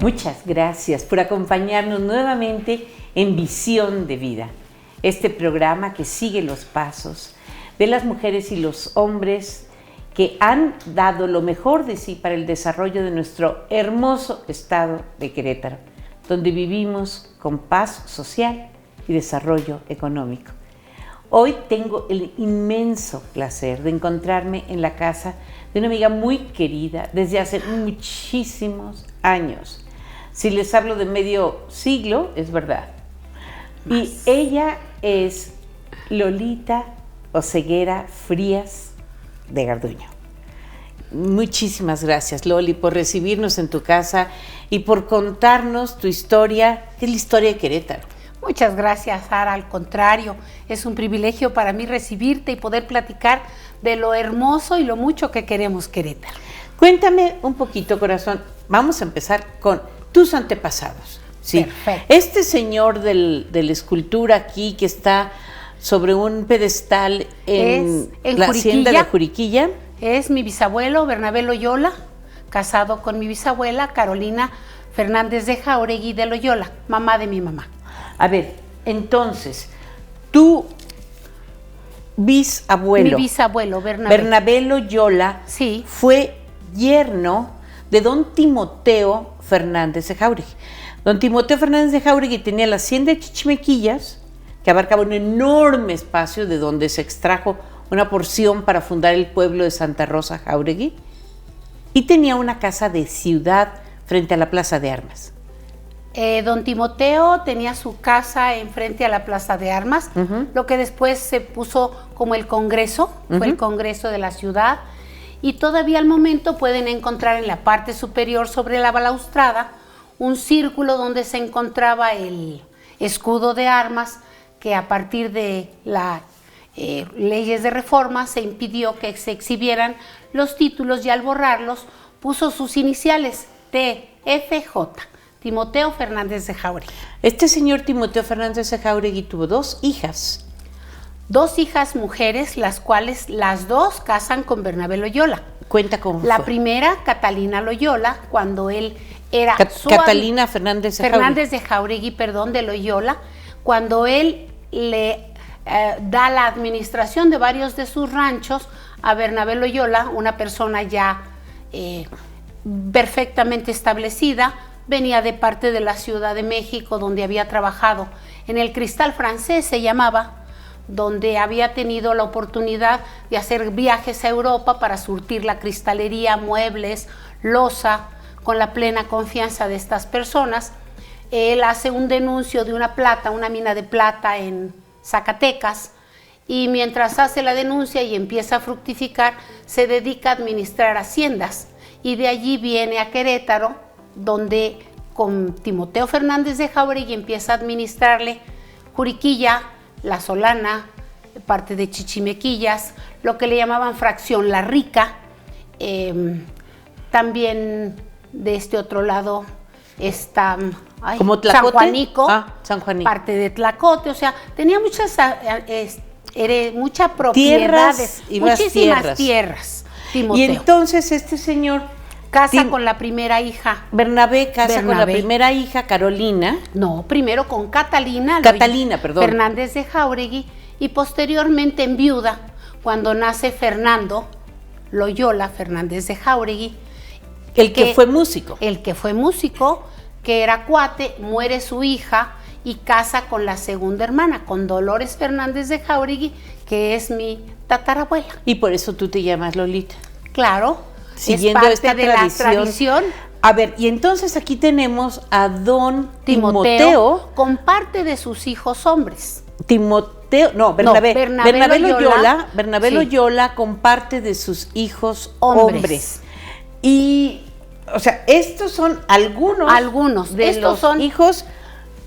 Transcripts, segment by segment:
Muchas gracias por acompañarnos nuevamente en Visión de Vida, este programa que sigue los pasos de las mujeres y los hombres que han dado lo mejor de sí para el desarrollo de nuestro hermoso estado de Querétaro, donde vivimos con paz social y desarrollo económico. Hoy tengo el inmenso placer de encontrarme en la casa de una amiga muy querida desde hace muchísimos años. Si les hablo de medio siglo, es verdad. Y ella es Lolita Oseguera Frías de Garduño. Muchísimas gracias, Loli, por recibirnos en tu casa y por contarnos tu historia, que es la historia de Querétaro. Muchas gracias, Sara. Al contrario, es un privilegio para mí recibirte y poder platicar de lo hermoso y lo mucho que queremos Querétaro. Cuéntame un poquito, corazón. Vamos a empezar con tus antepasados. Sí. Perfecto. Este señor de la escultura aquí que está sobre un pedestal en la hacienda de Juriquilla. Es mi bisabuelo, Bernabé Loyola, casado con mi bisabuela, Carolina Fernández de Jáuregui de Loyola, mamá de mi mamá. A ver, entonces, tu bisabuelo. Mi bisabuelo, Bernabé Loyola, sí, fue yerno de don Timoteo Fernández de Jáuregui. Don Timoteo Fernández de Jáuregui tenía la hacienda de Chichimequillas, que abarcaba un enorme espacio de donde se extrajo una porción para fundar el pueblo de Santa Rosa Jáuregui, y tenía una casa de ciudad frente a la Plaza de Armas. Don Timoteo tenía su casa enfrente a la Plaza de Armas, lo que después se puso como el Congreso, fue el Congreso de la ciudad, y todavía al momento pueden encontrar en la parte superior sobre la balaustrada un círculo donde se encontraba el escudo de armas, que a partir de las leyes de reforma se impidió que se exhibieran los títulos, y al borrarlos puso sus iniciales, TFJ, Timoteo Fernández de Jáuregui. Este señor Timoteo Fernández de Jáuregui tuvo dos hijas. Dos hijas mujeres, las cuales las dos casan con Bernabé Loyola. Cuenta cómo La fue. primera, Catalina Loyola, cuando él era Catalina Fernández de Jáuregui, de Loyola, cuando él le da la administración de varios de sus ranchos a Bernabé Loyola, una persona ya perfectamente establecida, venía de parte de la Ciudad de México, donde había trabajado en el Cristal Francés, se llamaba, donde había tenido la oportunidad de hacer viajes a Europa para surtir la cristalería, muebles, loza, con la plena confianza de estas personas. Él hace un denuncio de una mina de plata en Zacatecas, y mientras hace la denuncia y empieza a fructificar, se dedica a administrar haciendas, y de allí viene a Querétaro, donde con Timoteo Fernández de Jáuregui empieza a administrarle Juriquilla, La Solana, parte de Chichimequillas, lo que le llamaban fracción La Rica, también de este otro lado está ¿Como San Juanico, San Juanico, parte de Tlacote, o sea, tenía mucha propiedad, muchísimas tierras, Timoteo. Y entonces este señor casa con la primera hija. Bernabé casa con la primera hija, Carolina. No, primero con Catalina Fernández de Jáuregui, y posteriormente enviuda cuando nace Fernando Loyola Fernández de Jáuregui. El que fue músico. El que fue músico, que era cuate, muere su hija y casa con la segunda hermana, con Dolores Fernández de Jáuregui, que es mi tatarabuela. Y por eso tú te llamas Lolita. Claro, siguiendo es parte de la tradición. A ver, y entonces aquí tenemos a don Timoteo con parte de sus hijos hombres. Bernabé Loyola con parte de sus hijos hombres. Y, o sea, estos son algunos de los hijos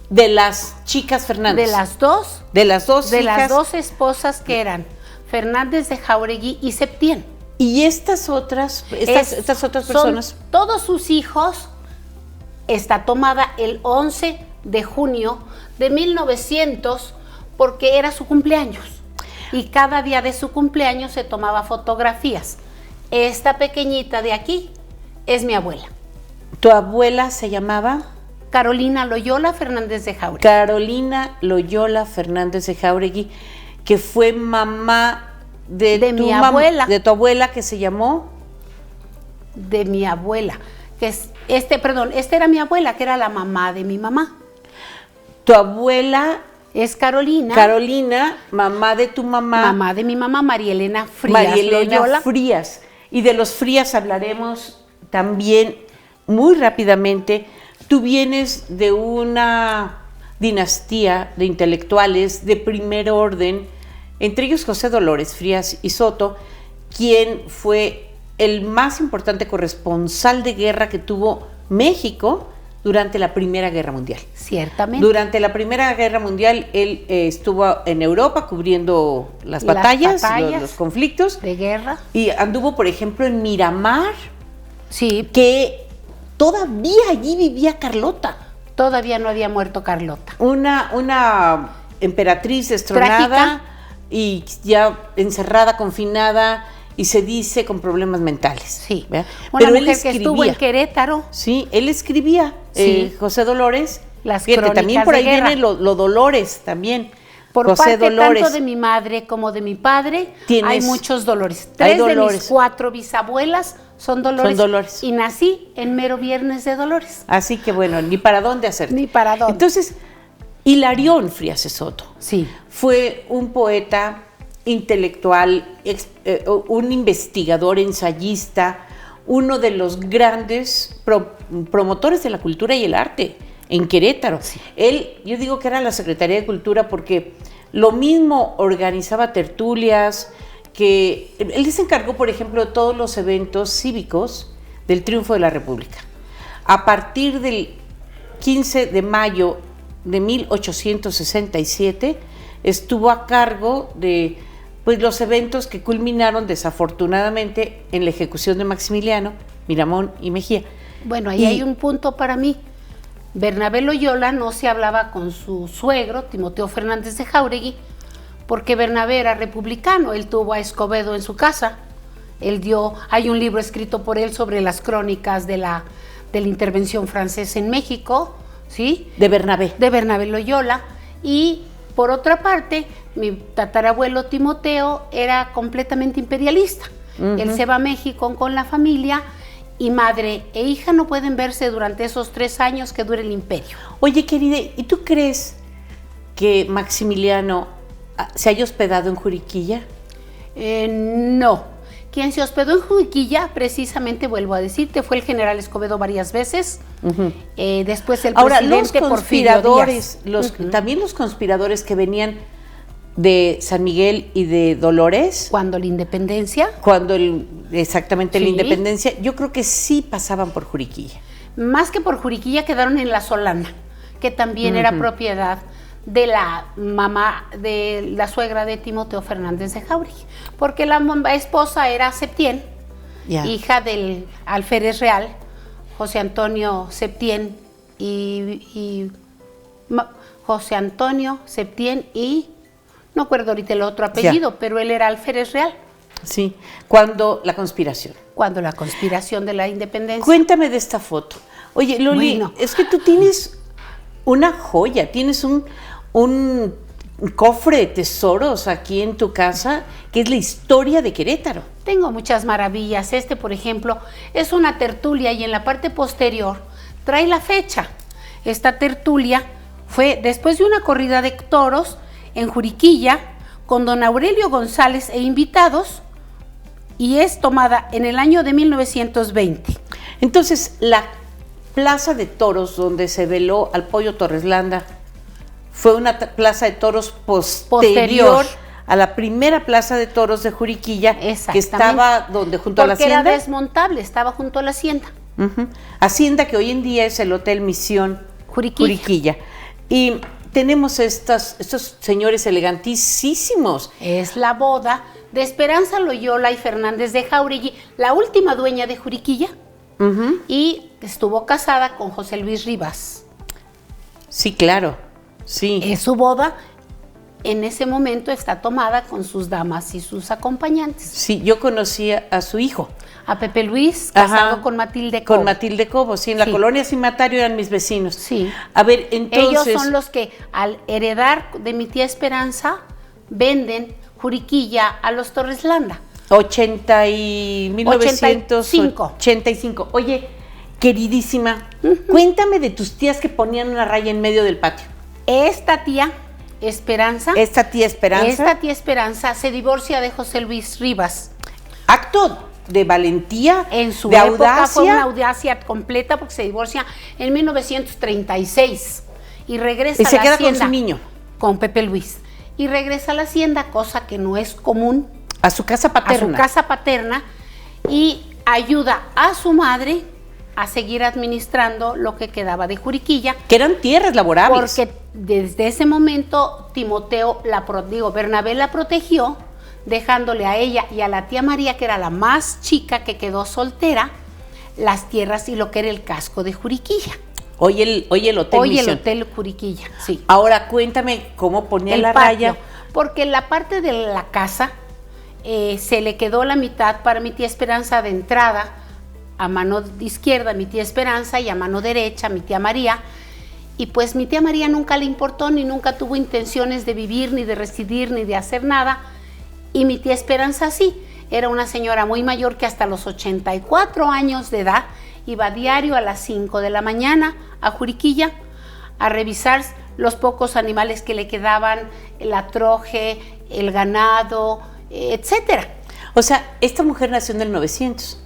de las chicas Fernández. De las dos hijas. Las dos esposas, que eran Fernández de Jáuregui y Septién. Y estas otras personas. Todos sus hijos. Está tomada el 11 de junio de 1900 porque era su cumpleaños. Y cada día de su cumpleaños se tomaba fotografías. Esta pequeñita de aquí es mi abuela. ¿Tu abuela se llamaba? Carolina Loyola Fernández de Jáuregui. Carolina Loyola Fernández de Jáuregui, que fue mamá de mi abuela. De tu abuela, que se llamó. De mi abuela, que es, esta era mi abuela, que era la mamá de mi mamá. Tu abuela es Carolina. Carolina, mamá de tu mamá. Mamá de mi mamá, María Elena Frías María Elena Loyola. Frías. Y de los Frías hablaremos también muy rápidamente. Tú vienes de una dinastía de intelectuales de primer orden, entre ellos José Dolores Frías y Soto, quien fue el más importante corresponsal de guerra que tuvo México durante la Primera Guerra Mundial. Ciertamente. Durante la Primera Guerra Mundial él estuvo en Europa cubriendo las batallas, los conflictos de guerra. Y anduvo, por ejemplo, en Miramar, sí, que todavía allí vivía Carlota. Todavía no había muerto Carlota. Una emperatriz destronada. Trágica. Y ya encerrada, confinada, y se dice con problemas mentales. Sí. Pero él mujer que estuvo en Querétaro. Sí, él escribía, sí. José Dolores. Las crónicas también por ahí de guerra. viene lo Dolores también. Por José parte Dolores. tanto de mi madre como de mi padre, hay muchos Dolores. 3 de mis 4 bisabuelas son Dolores. Y nací en mero Viernes de Dolores. Así que bueno, ni para dónde hacerte. Ni para dónde. Entonces, Hilarión Frías de Soto. Sí. Fue un poeta intelectual, un investigador, ensayista, uno de los grandes promotores de la cultura y el arte en Querétaro. Sí. Él, yo digo que era la Secretaría de Cultura porque lo mismo organizaba tertulias, que él se encargó, por ejemplo, de todos los eventos cívicos del triunfo de la República. A partir del 15 de mayo de 1867 estuvo a cargo de los eventos que culminaron desafortunadamente en la ejecución de Maximiliano, Miramón y Mejía. Bueno, ahí hay un punto para mí. Bernabé Loyola no se hablaba con su suegro, Timoteo Fernández de Jáuregui, porque Bernabé era republicano. Él tuvo a Escobedo en su casa. Hay un libro escrito por él sobre las crónicas de la intervención francesa en México, ¿sí? De Bernabé. De Bernabé Loyola. Y por otra parte, mi tatarabuelo Timoteo era completamente imperialista. Él se va a México con la familia y madre e hija no pueden verse durante esos 3 años que dura el imperio. Oye, querida, ¿y tú crees que Maximiliano se haya hospedado en Juriquilla? No. Quien se hospedó en Juriquilla, precisamente, vuelvo a decirte, fue el general Escobedo varias veces. Después el presidente Porfirio Díaz. También los conspiradores que venían de San Miguel y de Dolores. ¿Cuándo la independencia? Exactamente, sí. La independencia, yo creo que sí pasaban por Juriquilla. Más que por Juriquilla, quedaron en La Solana, que también era propiedad de la mamá, de la suegra de Timoteo Fernández de Jáuregui, porque la esposa era Septién, hija del alférez real, José Antonio Septién José Antonio Septién y no acuerdo ahorita el otro apellido, pero él era alférez real. Sí, cuando la conspiración de la independencia. Cuéntame de esta foto. Oye, Loli, bueno, es que tú tienes una joya, tienes un cofre de tesoros aquí en tu casa, que es la historia de Querétaro. Tengo muchas maravillas. Por ejemplo, es una tertulia y en la parte posterior trae la fecha. Esta tertulia fue después de una corrida de toros en Juriquilla con don Aurelio González e invitados, y es tomada en el año de 1920. Entonces, la plaza de toros donde se veló al Pollo Torres Landa fue una plaza de toros posterior a la primera plaza de toros de Juriquilla, que estaba junto a la hacienda. Porque era desmontable, estaba junto a la hacienda. Hacienda que hoy en día es el Hotel Misión Juriquilla. Y tenemos estos señores elegantísimos. Es la boda de Esperanza Loyola y Fernández de Jáuregui, la última dueña de Juriquilla, y estuvo casada con José Luis Rivas. Sí, claro. Sí. Es su boda en ese momento está tomada con sus damas y sus acompañantes. Sí, yo conocía a su hijo. A Pepe Luis, casado con Matilde Cobo. Con Matilde Cobo, sí, en la colonia Cimatario eran mis vecinos. Sí. A ver, entonces... Ellos son los que al heredar de mi tía Esperanza, venden Juriquilla a los Torres Landa. 1985. Oye, queridísima, cuéntame de tus tías que ponían una raya en medio del patio. Esta tía Esperanza se divorcia de José Luis Rivas. Acto de valentía, en su de época audacia. fue una audacia completa porque se divorcia en 1936 y regresa y se a la queda hacienda con su niño. Con Pepe Luis. Y regresa a la hacienda, cosa que no es común. A su casa paterna. A su casa paterna y ayuda a su madre a seguir administrando lo que quedaba de Juriquilla. Que eran tierras laborables. Porque desde ese momento Bernabé la protegió, dejándole a ella y a la tía María, que era la más chica que quedó soltera, las tierras y lo que era el casco de Juriquilla. Hoy el Hotel Hoy Misión. el Hotel Juriquilla, sí. Ahora cuéntame cómo ponía el la patio, raya. Porque la parte de la casa se le quedó la mitad para mi tía Esperanza de entrada, a mano izquierda mi tía Esperanza y a mano derecha mi tía María. Y pues mi tía María nunca le importó ni nunca tuvo intenciones de vivir, ni de residir, ni de hacer nada. Y mi tía Esperanza sí, era una señora muy mayor que hasta los 84 años de edad iba diario a las 5 de la mañana a Juriquilla a revisar los pocos animales que le quedaban, la troje, el ganado, etcétera. O sea, esta mujer nació en el 900.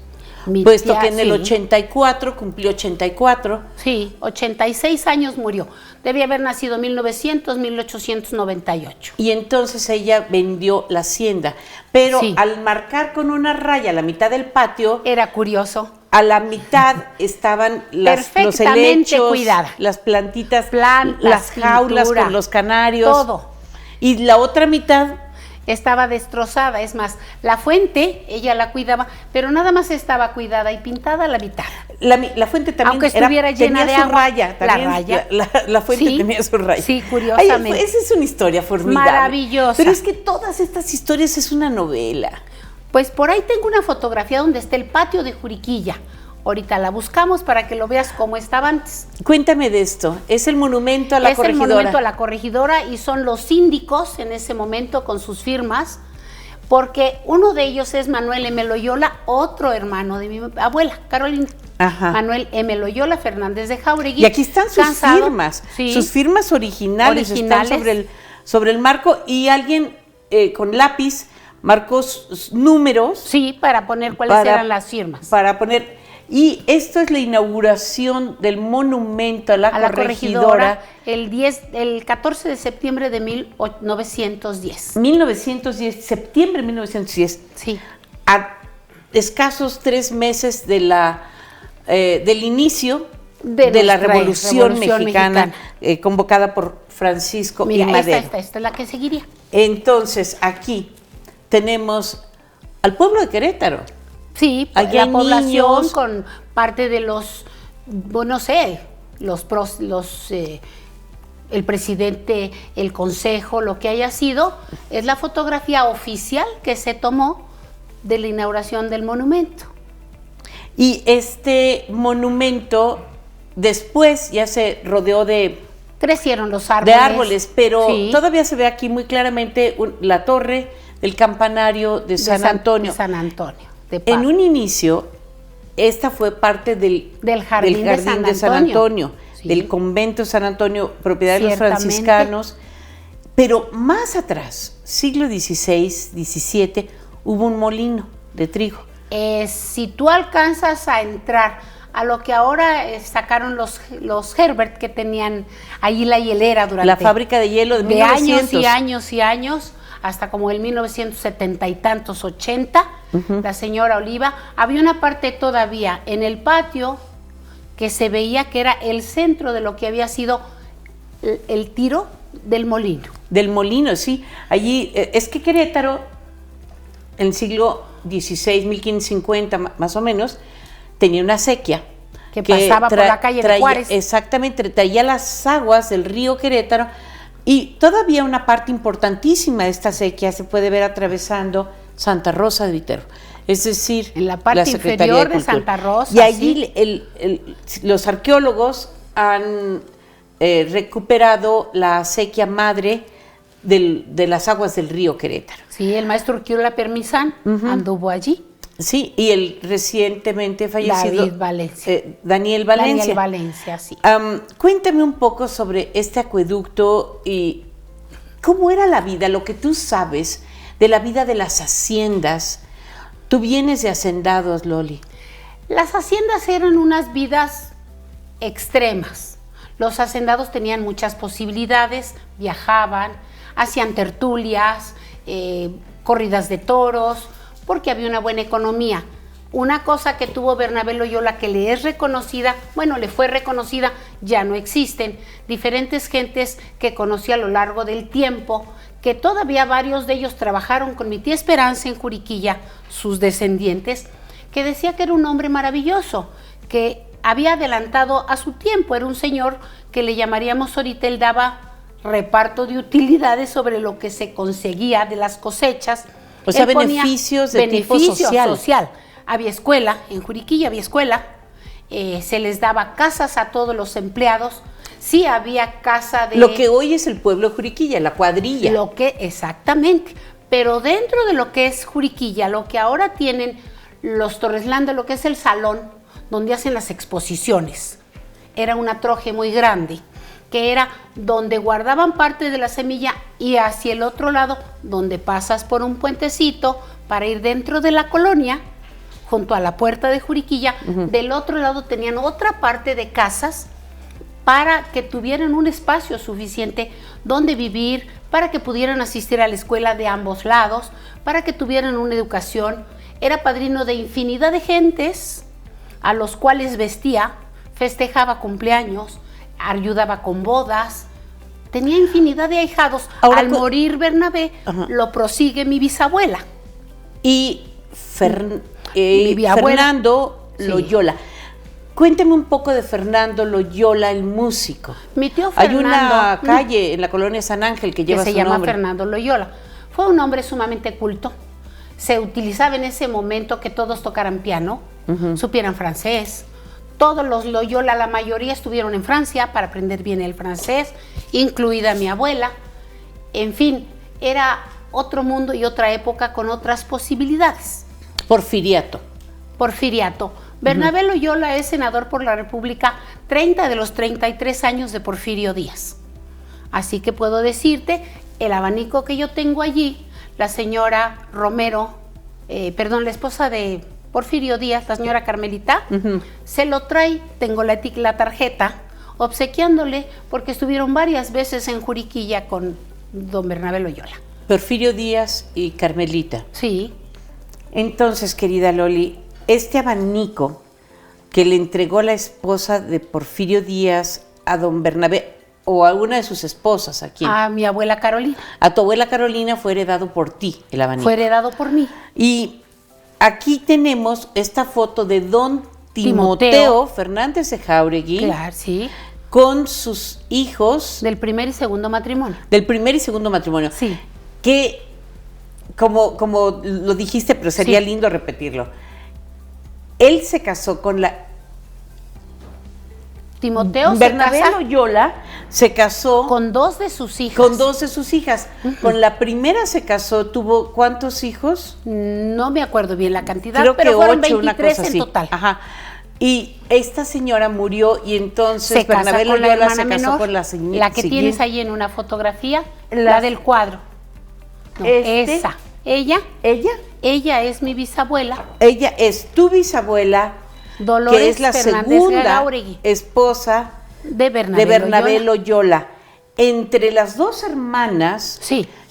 Puesto que en el 84 cumplió 84. Sí, 86 años murió. Debía haber nacido en 1898. Y entonces ella vendió la hacienda. Pero al marcar con una raya la mitad del patio... Era curioso. A la mitad estaban los helechos, cuidada. las plantitas, plantas, las jaulas pintura, con los canarios. Todo. Y la otra mitad... estaba destrozada, es más, la fuente, ella la cuidaba, pero nada más estaba cuidada y pintada a la mitad. La fuente también aunque estuviera llena de agua, raya, también, la fuente tenía su raya. Sí, curiosamente. Esa es una historia formidable. Maravillosa. Pero es que todas estas historias es una novela. Pues por ahí tengo una fotografía donde está el patio de Juriquilla. Ahorita la buscamos para que lo veas como estaba antes. Cuéntame de esto. Es el monumento a la corregidora. Es el monumento a la corregidora y son los síndicos en ese momento con sus firmas, porque uno de ellos es Manuel M. Loyola, otro hermano de mi abuela, Carolina. Ajá. Manuel M. Loyola Fernández de Jauregui. Y aquí están sus firmas, sus firmas originales están sobre el marco y alguien con lápiz marcó números. Sí, para poner cuáles eran las firmas. Para poner... Y esto es la inauguración del monumento a la corregidora el 14 de septiembre de 1910. 1910, septiembre de 1910. Sí. A escasos 3 meses de del inicio de la Revolución Mexicana. Convocada por Francisco y Madero. Esta es la que seguiría. Entonces, aquí tenemos al pueblo de Querétaro. Sí, aquí la población con parte de los, no sé, el presidente, el consejo, lo que haya sido, es la fotografía oficial que se tomó de la inauguración del monumento. Y este monumento después ya se rodeó crecieron los árboles. De árboles, pero todavía se ve aquí muy claramente la torre del campanario de San Antonio. De San Antonio. En un inicio, esta fue parte del jardín de San Antonio, del convento de San Antonio, propiedad de los franciscanos. Pero más atrás, siglo XVI, XVII, hubo un molino de trigo. Si tú alcanzas a entrar a lo que ahora sacaron los Herbert, que tenían allí la hielera durante... La fábrica de hielo de 1900. años y años y años, hasta como el 1970 y tantos, 80, la señora Oliva, había una parte todavía en el patio que se veía que era el centro de lo que había sido el tiro del molino. Del molino, sí. Allí, es que Querétaro, en el siglo XVI, 1550 más o menos, tenía una acequia. Que pasaba por la calle de Juárez. Exactamente, traía las aguas del río Querétaro Y todavía una parte importantísima de esta sequía se puede ver atravesando Santa Rosa de Viterbo. Es decir, en la parte inferior de Santa Rosa. Y allí los arqueólogos han recuperado la acequia madre de las aguas del río Querétaro. Sí, el maestro Urquiola Permisán anduvo allí. Sí, y el recientemente fallecido Daniel Valencia. Daniel Valencia, sí. Cuéntame un poco sobre este acueducto y cómo era la vida, lo que tú sabes de la vida de las haciendas. Tú vienes de hacendados, Loli. Las haciendas eran unas vidas extremas. Los hacendados tenían muchas posibilidades, viajaban, hacían tertulias, corridas de toros, porque había una buena economía. Una cosa que tuvo Bernabé Loyola que le es reconocida, bueno, le fue reconocida, ya no existen. Diferentes gentes que conocí a lo largo del tiempo, que todavía varios de ellos trabajaron con mi tía Esperanza en Juriquilla, sus descendientes, que decía que era un hombre maravilloso, que había adelantado a su tiempo, era un señor que le llamaríamos ahorita, él daba reparto de utilidades sobre lo que se conseguía de las cosechas. O sea, beneficios de tipo social. Había escuela, en Juriquilla había escuela, se les daba casas a todos los empleados, sí había casa de... Lo que hoy es el pueblo de Juriquilla, la cuadrilla. Exactamente, pero dentro de lo que es Juriquilla, lo que ahora tienen los Torreslanda, lo que es el salón, donde hacen las exposiciones, era una troje muy grande, que era donde guardaban parte de la semilla y hacia el otro lado, donde pasas por un puentecito para ir dentro de la colonia, junto a la puerta de Juriquilla, del otro lado tenían otra parte de casas para que tuvieran un espacio suficiente donde vivir, para que pudieran asistir a la escuela de ambos lados, para que tuvieran una educación. Era padrino de infinidad de gentes a los cuales vestía, festejaba cumpleaños, ayudaba con bodas, tenía infinidad de ahijados. Ahora, al morir Bernabé, lo prosigue mi bisabuela. Y Fernando Loyola. Sí. Cuénteme un poco de Fernando Loyola, el músico. Mi tío Fernando. Hay una calle en la colonia San Ángel que lleva su nombre. Se llama Fernando Loyola. Fue un hombre sumamente culto. Se utilizaba en ese momento que todos tocaran piano, supieran francés. Todos los Loyola, la mayoría estuvieron en Francia para aprender bien el francés, incluida mi abuela. En fin, era otro mundo y otra época con otras posibilidades. Porfiriato. Bernabé Loyola es senador por la República 30 de los 33 años de Porfirio Díaz. Así que puedo decirte, el abanico que yo tengo allí, la señora Romero, la esposa de Porfirio Díaz, la señora Carmelita, se lo trae, tengo la tarjeta, obsequiándole, porque estuvieron varias veces en Juriquilla con don Bernabé Loyola. Porfirio Díaz y Carmelita. Sí. Entonces, querida Loli, este abanico que le entregó la esposa de Porfirio Díaz a don Bernabé, o a una de sus esposas, ¿a quién? A mi abuela Carolina. A tu abuela Carolina fue heredado por ti, el abanico. Fue heredado por mí. Y aquí tenemos esta foto de don Timoteo Fernández de Jáuregui. Claro, sí. Con sus hijos. Del primer y segundo matrimonio. Sí. Que, como lo dijiste, pero sería lindo repetirlo. Él se casó con la... Timoteo Bernabé Loyola se casó... con dos de sus hijas. Con la primera se casó, tuvo ¿cuántos hijos? No me acuerdo bien la cantidad, creo pero que fueron 8, 23 en total. Ajá. Y esta señora murió y entonces Bernabé Loyola se casó con la señora. La que tienes ahí en una fotografía, la del cuadro. No, esa. ¿Ella? Ella es mi bisabuela. Ella es tu bisabuela, Dolores que es la Fernández segunda Jáuregui, esposa de Bernabé Loyola. Entre las dos hermanas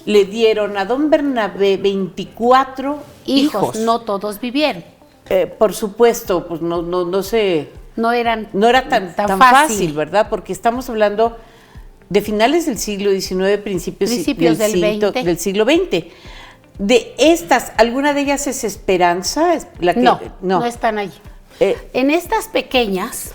le dieron a don Bernabé 24 hijos. No todos vivieron. Por supuesto, pues no era tan fácil, ¿verdad? Porque estamos hablando de finales del siglo XIX, principios del siglo XX. De estas, ¿alguna de ellas es Esperanza? No están allí. En estas pequeñas,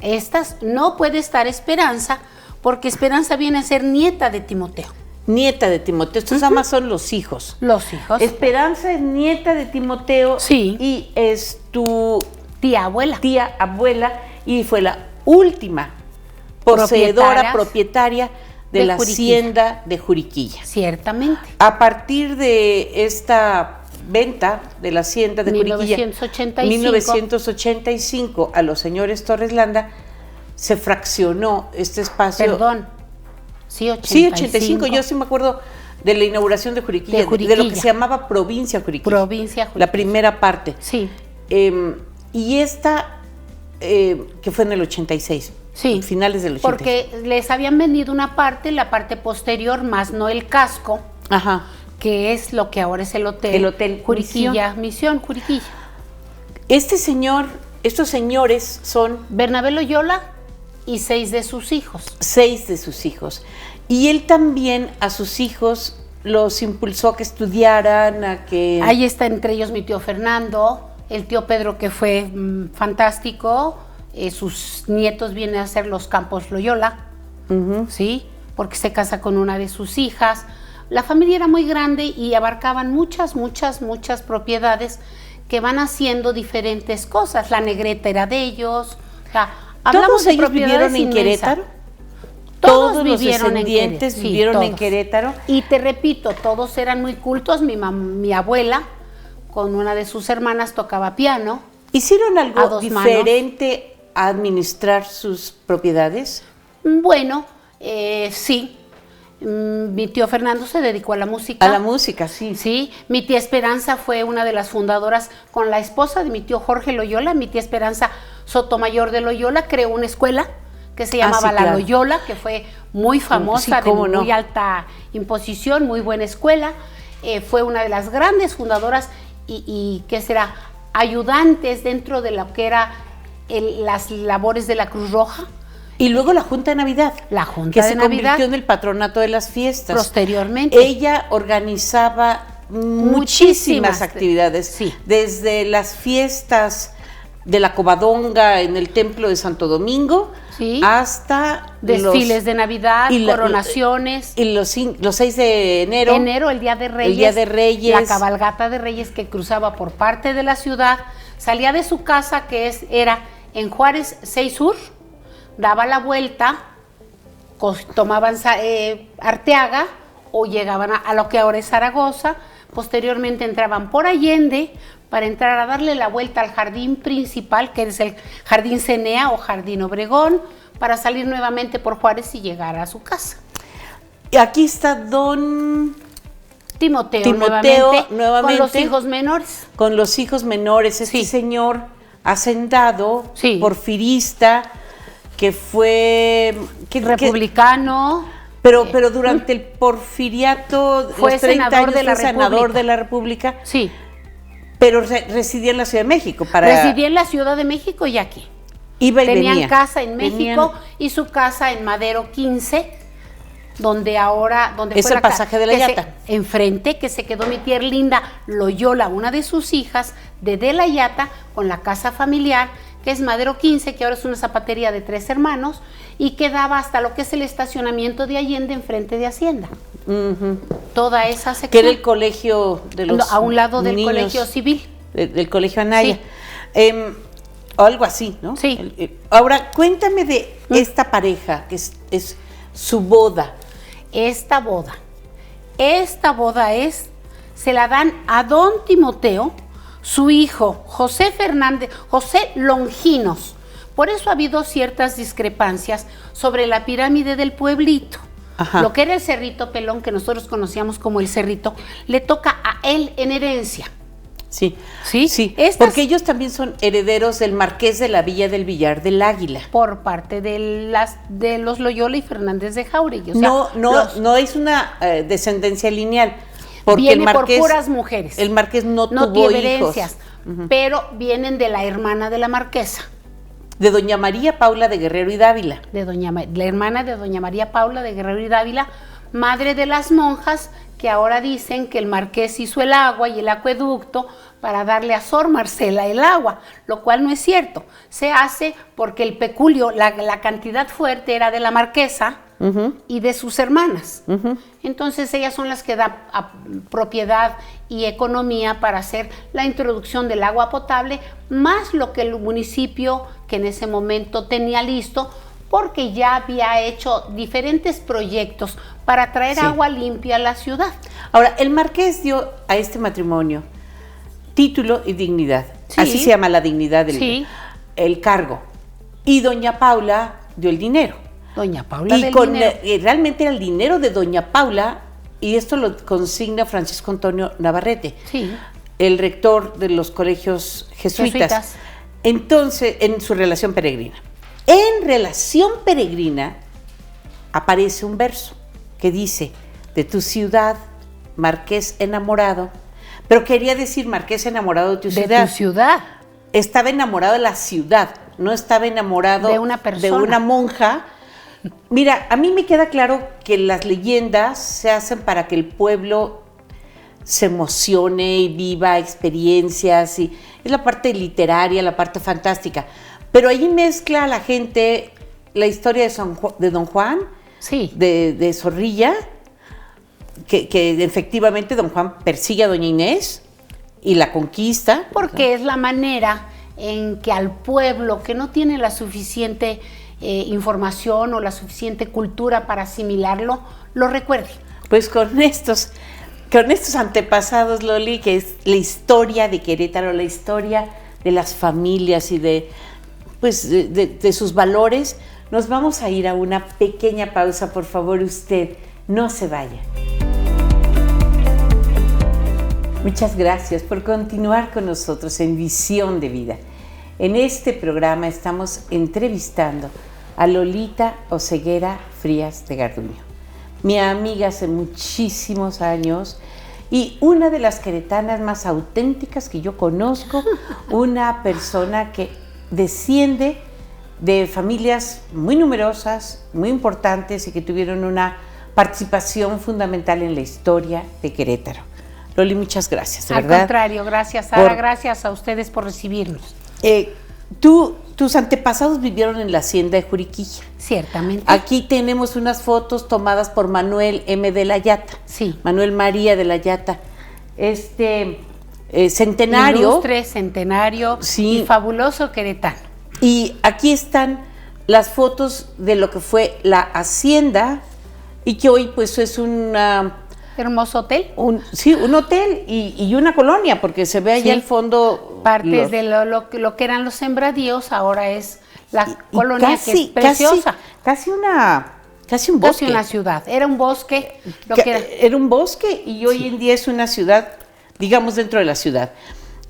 Estas no puede estar Esperanza, porque Esperanza viene a ser nieta de Timoteo. Nieta de Timoteo. Estos nada más son los hijos. Los hijos. Esperanza es nieta de Timoteo. Sí. Y es tu Tía abuela. tía abuela y fue la última poseedora, propietaria de la hacienda de Juriquilla. Ciertamente. A partir de esta venta de la hacienda de Juriquilla, 1985, a los señores Torres Landa, se fraccionó este espacio. Perdón. Sí, 85. Sí, 85. Yo sí me acuerdo de la inauguración de Juriquilla, de lo que se llamaba Provincia Juriquilla. Provincia Juriquilla. La primera parte. Sí. Y esta, que fue en el 86. Sí. Finales del 86. Porque les habían vendido una parte, la parte posterior, más no el casco. Ajá. Que es lo que ahora es el hotel. El hotel Juriquilla, Misión Juriquilla. Estos señores son Bernabé Loyola y 6 de sus hijos. 6 de sus hijos. Y él también a sus hijos los impulsó a que estudiaran, a que... Ahí está entre ellos mi tío Fernando, el tío Pedro, que fue fantástico. Sus nietos vienen a ser los Campos Loyola, ¿sí? Porque se casa con una de sus hijas. La familia era muy grande y abarcaban muchas propiedades que van haciendo diferentes cosas. La Negreta era de ellos. O sea, ¿todos ellos vivieron en Querétaro? Todos vivieron en Querétaro. Sí, vivieron en Querétaro. Y te repito, todos eran muy cultos. Mi abuela, con una de sus hermanas, tocaba piano. ¿Hicieron algo diferente a administrar sus propiedades? Bueno, sí. Mi tío Fernando se dedicó a la música. A la música, sí. Sí. Mi tía Esperanza fue una de las fundadoras con la esposa de mi tío Jorge Loyola. Mi tía Esperanza Sotomayor de Loyola creó una escuela que se llamaba La Loyola, que fue muy famosa, de muy alta imposición, muy buena escuela. Fue una de las grandes fundadoras y ¿qué será? Ayudantes dentro de lo que era las labores de la Cruz Roja. Y luego la Junta de Navidad. La Junta de Navidad. Que se convirtió en el patronato de las fiestas. Posteriormente. Ella organizaba muchísimas actividades. Sí. Desde las fiestas de la Covadonga en el Templo de Santo Domingo, sí, hasta desfiles de Navidad, coronaciones. Y los 6 de enero. El Día de Reyes. El Día de Reyes. La cabalgata de Reyes que cruzaba por parte de la ciudad. Salía de su casa, que era en Juárez 6 Sur. Daba la vuelta, tomaban Arteaga o llegaban a lo que ahora es Zaragoza. Posteriormente entraban por Allende para entrar a darle la vuelta al jardín principal, que es el Jardín Cenea o Jardín Obregón, para salir nuevamente por Juárez y llegar a su casa. Y aquí está don Timoteo nuevamente, con los hijos menores. Con los hijos menores, este señor hacendado, porfirista, que fue republicano, pero durante el porfiriato fue senador de la República. Sí. Pero residía en la Ciudad de México. Residía en la Ciudad de México y aquí. Iba y venía. Tenían casa en México y su casa en Madero 15, donde es el pasaje de la Llata. Enfrente, que se quedó mi tía Erlinda Loyola, una de sus hijas, de la Llata, con la casa familiar, que es Madero 15, que ahora es una zapatería de 3 hermanos, y que daba hasta lo que es el estacionamiento de Allende enfrente de Hacienda. Toda esa sección. Que era el colegio de los a un lado del niños, colegio civil. Del colegio Anaya. Sí. O algo así, ¿no? Sí. Ahora, cuéntame de esta pareja, que es su boda. Esta boda se la dan a don Timoteo, su hijo, José Longinos. Por eso ha habido ciertas discrepancias sobre la pirámide del pueblito. Ajá. Lo que era el Cerrito Pelón, que nosotros conocíamos como el Cerrito, le toca a él en herencia. Sí, porque ellos también son herederos del Marqués de la Villa del Villar del Águila. Por parte de los Loyola y Fernández de Jauregui. O sea, no es una descendencia lineal. Porque viene el Marqués, por puras mujeres. El Marqués no tuvo herencias, pero vienen de la hermana de la marquesa. De doña María Paula de Guerrero y Dávila. La hermana de doña María Paula de Guerrero y Dávila, madre de las monjas que ahora dicen que el marqués hizo el agua y el acueducto para darle a Sor Marcela el agua, lo cual no es cierto. Se hace porque el peculio, la cantidad fuerte era de la marquesa y de sus hermanas. Entonces ellas son las que dan propiedad y economía para hacer la introducción del agua potable, más lo que el municipio que en ese momento tenía listo, porque ya había hecho diferentes proyectos para traer agua limpia a la ciudad. Ahora, el marqués dio a este matrimonio título y dignidad. Sí. Así se llama la dignidad del el cargo. Y doña Paula dio el dinero. Doña Paula y del con dinero. Realmente era el dinero de doña Paula, y esto lo consigna Francisco Antonio Navarrete, el rector de los colegios jesuitas. Entonces, en su relación peregrina. En relación peregrina aparece un verso que dice: de tu ciudad, marqués enamorado. Pero quería decir marqués enamorado de tu ciudad. De tu ciudad. Estaba enamorado de la ciudad, no estaba enamorado de una persona, de una monja. Mira, a mí me queda claro que las leyendas se hacen para que el pueblo se emocione y viva experiencias, y es la parte literaria, la parte fantástica. Pero ahí mezcla la gente la historia de Don Juan, de Zorrilla, que efectivamente Don Juan persigue a doña Inés y la conquista. Porque es la manera en que al pueblo que no tiene la suficiente información o la suficiente cultura para asimilarlo, lo recuerde. Pues con estos antepasados, Loli, que es la historia de Querétaro, la historia de las familias y de sus valores, nos vamos a ir a una pequeña pausa. Por favor, usted no se vaya. Muchas gracias por continuar con nosotros en Visión de Vida. En este programa estamos entrevistando a Lolita Oseguera Frías de Garduño, mi amiga hace muchísimos años y una de las queretanas más auténticas que yo conozco, una persona que desciende de familias muy numerosas, muy importantes y que tuvieron una participación fundamental en la historia de Querétaro. Loli, muchas gracias, de verdad. Al contrario, gracias, Sara, gracias a ustedes por recibirnos. Tus antepasados vivieron en la hacienda de Juriquilla. Ciertamente. Aquí tenemos unas fotos tomadas por Manuel M. de la Llata. Sí. Manuel María de la Llata. Centenario. Ilustre, centenario y fabuloso queretano. Y aquí están las fotos de lo que fue la hacienda y que hoy pues es una... hermoso hotel. Un hotel y una colonia, porque se ve allá al fondo. Partes de lo que eran los sembradíos, ahora es la colonia, que es preciosa. Casi un bosque. Casi una ciudad. Era un bosque. Era un bosque y hoy en día es una ciudad, digamos, dentro de la ciudad.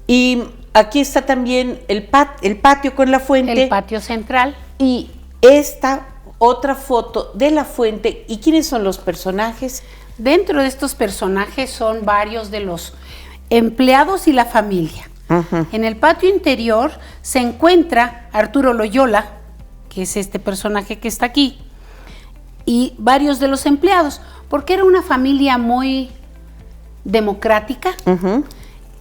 Y aquí está también el patio con la fuente. El patio central. Y esta otra foto de la fuente. ¿Y quiénes son los personajes? Dentro de estos personajes son varios de los empleados y la familia. En el patio interior se encuentra Arturo Loyola, que es este personaje que está aquí, y varios de los empleados, porque era una familia muy democrática,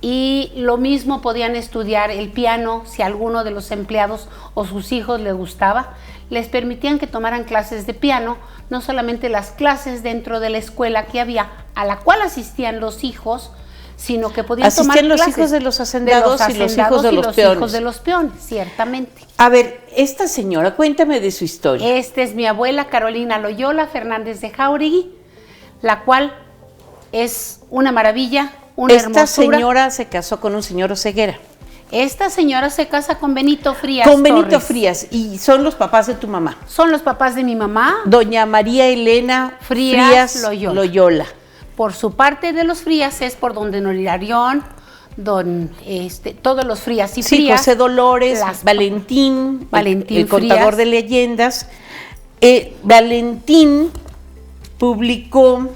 y lo mismo podían estudiar el piano si a alguno de los empleados o sus hijos les gustaba. Les permitían que tomaran clases de piano, no solamente las clases dentro de la escuela que había, a la cual asistían los hijos, sino que podían tomar clases. Asistían los hijos de los hacendados y los hijos de los peones. Hijos de los peones, ciertamente. A ver, esta señora, cuéntame de su historia. Esta es mi abuela Carolina Loyola Fernández de Jáuregui, la cual es una maravilla, una hermosura. Esta señora se casó con un señor Oseguera. Esta señora se casa con Benito Frías. Con Benito Frías, y son los papás de tu mamá. Son los papás de mi mamá. Doña María Elena Frías Loyola. Por su parte de los Frías es por don Hilarión, todos los Frías y Frías. José Dolores, Valentín el contador de leyendas. Valentín publicó,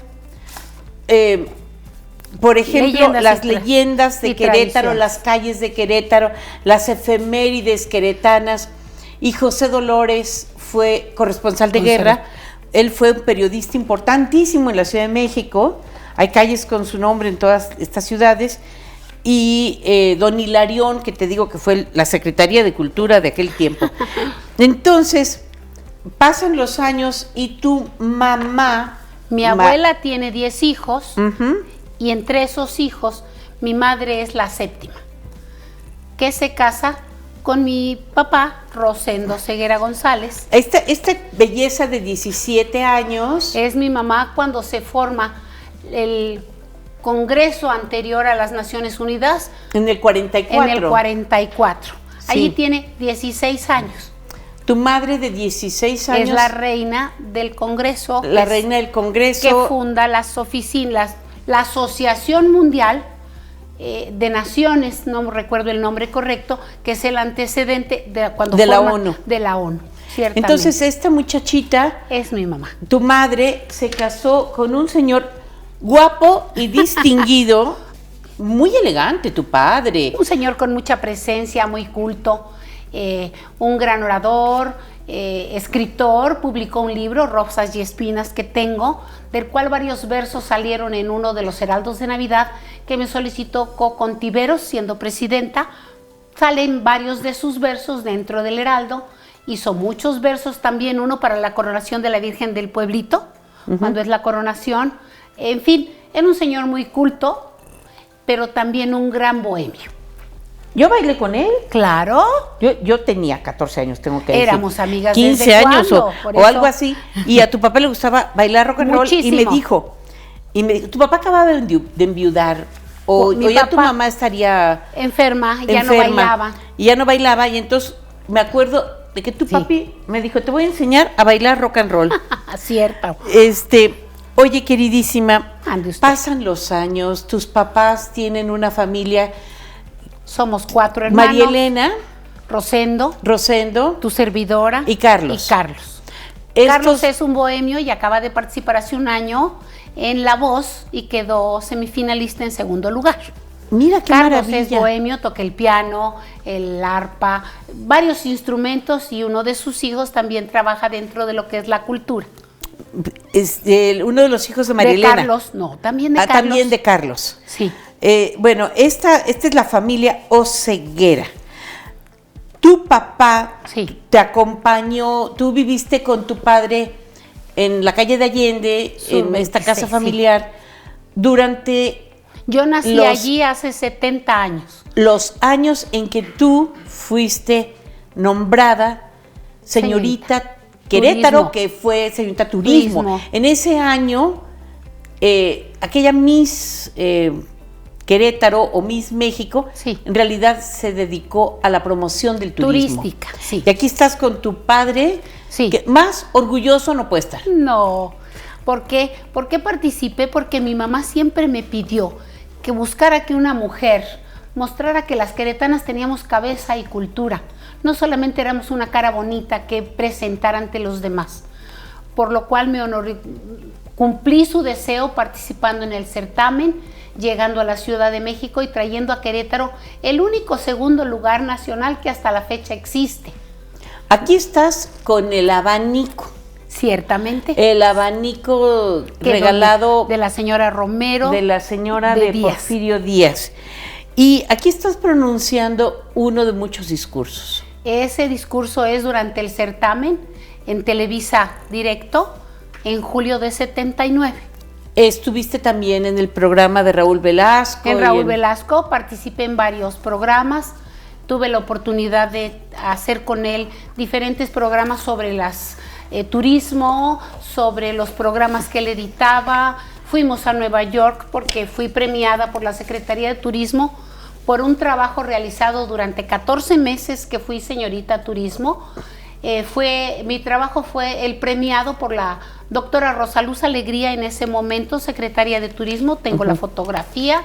por ejemplo, las leyendas de Querétaro, las calles de Querétaro, las efemérides queretanas, y José Dolores fue corresponsal de guerra. Él fue un periodista importantísimo en la Ciudad de México, hay calles con su nombre en todas estas ciudades. Y don Hilarión, que te digo que fue la Secretaría de Cultura de aquel tiempo. Entonces, pasan los años y tu mamá... Mi abuela tiene 10 hijos, y entre esos hijos, mi madre es la séptima, que se casa con mi papá, Rosendo Ceguera González. Esta belleza de 17 años... Es mi mamá cuando se forma el Congreso anterior a las Naciones Unidas. En el 44. En el 44. Sí. Allí tiene 16 años. Tu madre de 16 años... Es la reina del Congreso. La reina del Congreso. Que funda las oficinas, la Asociación Mundial de Naciones, no recuerdo el nombre correcto, que es el antecedente de cuando de la ONU. De la ONU, ciertamente. Entonces, esta muchachita... Es mi mamá. Tu madre se casó con un señor guapo y distinguido, muy elegante, tu padre. Un señor con mucha presencia, muy culto, un gran orador, escritor, publicó un libro, Rosas y Espinas, que tengo, del cual varios versos salieron en uno de los heraldos de Navidad, que me solicitó Contiveros, siendo presidenta. Salen varios de sus versos dentro del heraldo. Hizo muchos versos también, uno para la coronación de la Virgen del Pueblito, cuando es la coronación. En fin, era un señor muy culto, pero también un gran bohemio. Yo bailé con él. Claro. Yo tenía 14 años, tengo que decir. Éramos amigas 15 desde años cuándo, o algo así. Y a tu papá le gustaba bailar rock and roll. Muchísimo. Y me dijo, tu papá acababa de enviudar, o ya tu mamá estaría enferma, ya no bailaba. Y ya no bailaba, y entonces me acuerdo de que tu papi me dijo, te voy a enseñar a bailar rock and roll. Cierto. Oye, queridísima, pasan los años, tus papás tienen una familia. Somos 4 hermanos. María Elena, Rosendo, tu servidora y Carlos. Carlos es un bohemio y acaba de participar hace un año en La Voz y quedó semifinalista en segundo lugar. Mira qué Carlos maravilla. es bohemio, toca el piano, el arpa, varios instrumentos, y uno de sus hijos también trabaja dentro de lo que es la cultura. Uno de los hijos de María Elena. Carlos, no, también de Carlos. También de Carlos. Sí. Bueno, esta es la familia Oceguera. Tu papá te acompañó, tú viviste con tu padre en la calle de Allende, en esta casa familiar, durante... Yo nací allí hace 70 años. Los años en que tú fuiste nombrada señorita Querétaro, que fue señorita Turismo. En ese año, aquella Miss Querétaro o Miss México, en realidad se dedicó a la promoción del turismo. Turística, sí. Y aquí estás con tu padre, que más orgulloso no puede estar. No, ¿por qué? ¿Por qué participé? Porque mi mamá siempre me pidió que buscara que una mujer mostrara que las queretanas teníamos cabeza y cultura. No solamente éramos una cara bonita que presentar ante los demás, por lo cual cumplí su deseo participando en el certamen, llegando a la Ciudad de México y trayendo a Querétaro el único segundo lugar nacional que hasta la fecha existe. Aquí estás con el abanico. Ciertamente. El abanico regalado de la señora Romero. De la señora de Porfirio Díaz. Y aquí estás pronunciando uno de muchos discursos. Ese discurso es durante el certamen en Televisa Directo en julio de 79. Estuviste también en el programa de Raúl Velasco. En Raúl Velasco participé en varios programas. Tuve la oportunidad de hacer con él diferentes programas sobre turismo, sobre los programas que él editaba. Fuimos a Nueva York porque fui premiada por la Secretaría de Turismo por un trabajo realizado durante 14 meses que fui señorita Turismo. Mi trabajo fue el premiado por la doctora Rosaluz Alegría, en ese momento secretaria de Turismo. Tengo la fotografía.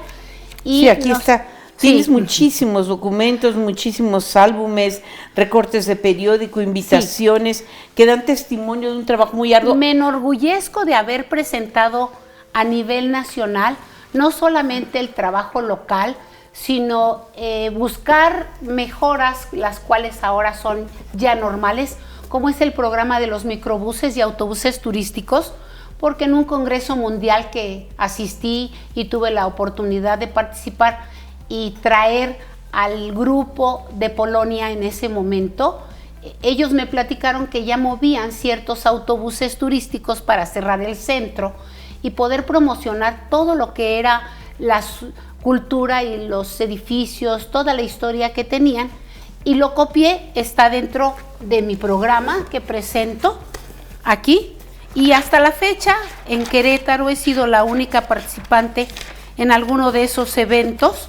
Y sí, aquí está. Tienes muchísimos documentos, muchísimos álbumes, recortes de periódico, invitaciones, que dan testimonio de un trabajo muy arduo. Me enorgullezco de haber presentado a nivel nacional no solamente el trabajo local, sino buscar mejoras, las cuales ahora son ya normales, como es el programa de los microbuses y autobuses turísticos, porque en un congreso mundial que asistí y tuve la oportunidad de participar y traer al grupo de Polonia en ese momento, ellos me platicaron que ya movían ciertos autobuses turísticos para cerrar el centro y poder promocionar todo lo que era la cultura y los edificios, toda la historia que tenían, y lo copié, está dentro de mi programa que presento aquí, y hasta la fecha en Querétaro he sido la única participante en alguno de esos eventos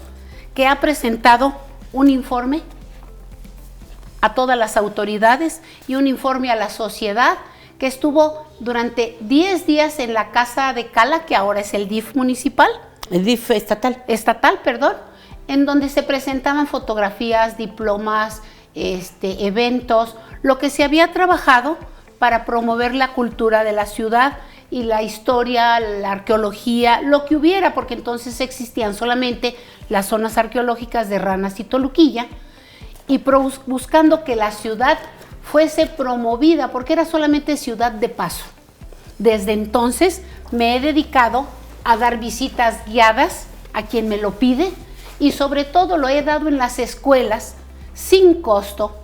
que ha presentado un informe a todas las autoridades y un informe a la sociedad, que estuvo durante 10 días en la Casa de Cala, que ahora es el DIF municipal. El DIF estatal. Estatal, perdón, en donde se presentaban fotografías, diplomas, eventos, lo que se había trabajado para promover la cultura de la ciudad y la historia, la arqueología, lo que hubiera, porque entonces existían solamente las zonas arqueológicas de Ranas y Toluquilla, y buscando que la ciudad fuese promovida, porque era solamente ciudad de paso. Desde entonces me he dedicado a dar visitas guiadas a quien me lo pide, y sobre todo lo he dado en las escuelas sin costo,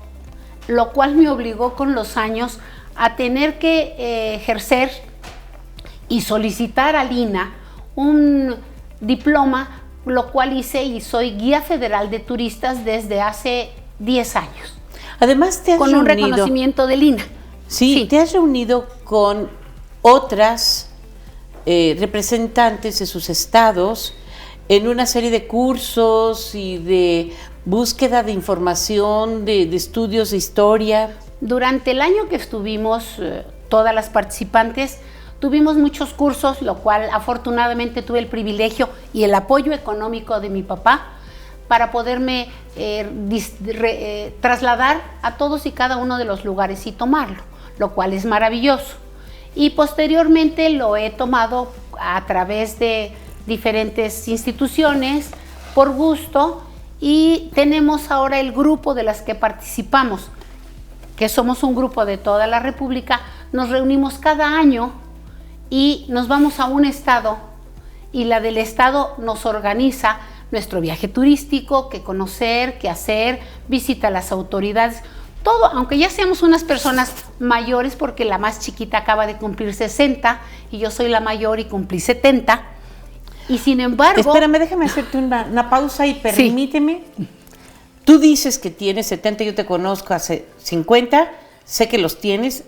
lo cual me obligó con los años a tener que ejercer y solicitar al INAH un diploma, lo cual hice, y soy guía federal de turistas desde hace 10 años. Además te has con reunido, un reconocimiento del INAH. Sí, te has reunido con otras representantes de sus estados en una serie de cursos y de búsqueda de información, de estudios de historia. Durante el año que estuvimos, todas las participantes, tuvimos muchos cursos, lo cual afortunadamente tuve el privilegio y el apoyo económico de mi papá para poderme trasladar a todos y cada uno de los lugares y tomarlo, lo cual es maravilloso. Y posteriormente lo he tomado a través de diferentes instituciones por gusto, y tenemos ahora el grupo de las que participamos, que somos un grupo de toda la República. Nos reunimos cada año y nos vamos a un estado, y la del estado nos organiza nuestro viaje turístico, qué conocer, qué hacer, visita a las autoridades, todo, aunque ya seamos unas personas mayores, porque la más chiquita acaba de cumplir 60 y yo soy la mayor y cumplí 70, y sin embargo... Espérame, déjame hacerte una pausa y permíteme. Sí. Tú dices que tienes 70, yo te conozco hace 50, sé que los tienes,